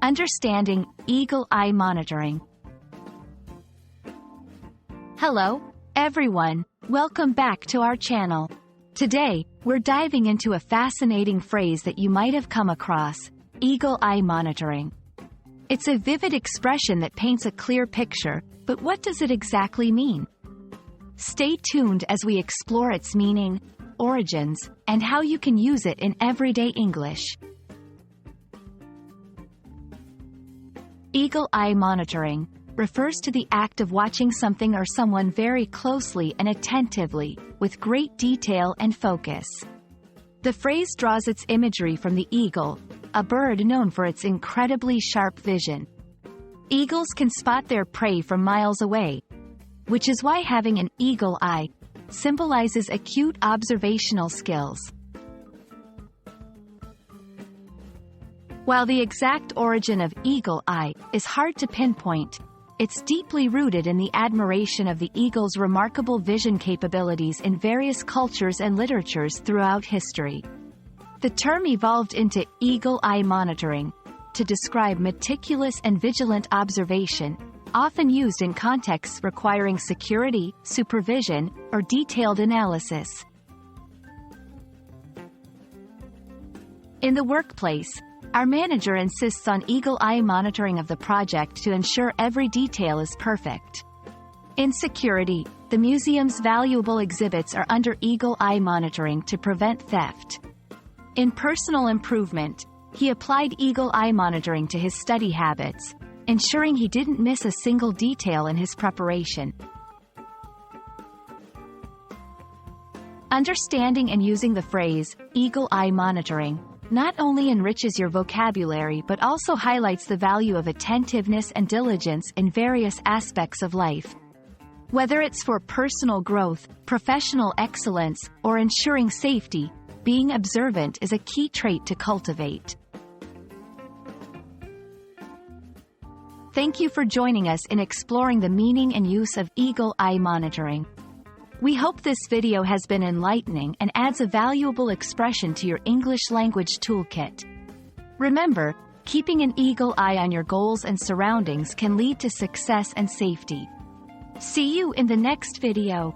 Understanding Eagle Eye Monitoring. Hello, everyone. Welcome back to our channel. Today, we're diving into a fascinating phrase that you might have come across: eagle eye monitoring. It's a vivid expression that paints a clear picture, but what does it exactly mean? Stay tuned as we explore its meaning, origins, and how you can use it in everyday English. Eagle eye monitoring refers to the act of watching something or someone very closely and attentively, with great detail and focus. The phrase draws its imagery from the eagle, a bird known for its incredibly sharp vision. Eagles can spot their prey from miles away, which is why having an eagle eye symbolizes acute observational skills. While the exact origin of eagle eye is hard to pinpoint, it's deeply rooted in the admiration of the eagle's remarkable vision capabilities in various cultures and literatures throughout history. The term evolved into eagle eye monitoring to describe meticulous and vigilant observation, often used in contexts requiring security, supervision, or detailed analysis. In the workplace, our manager insists on eagle eye monitoring of the project to ensure every detail is perfect. In security, the museum's valuable exhibits are under eagle eye monitoring to prevent theft. In personal improvement, he applied eagle eye monitoring to his study habits, ensuring he didn't miss a single detail in his preparation. Understanding and using the phrase, eagle eye monitoring, not only enriches your vocabulary but also highlights the value of attentiveness and diligence in various aspects of life. Whether it's for personal growth, professional excellence, or ensuring safety, being observant is a key trait to cultivate. Thank you for joining us in exploring the meaning and use of eagle eye monitoring. We hope this video has been enlightening and adds a valuable expression to your English language toolkit. Remember, keeping an eagle eye on your goals and surroundings can lead to success and safety. See you in the next video.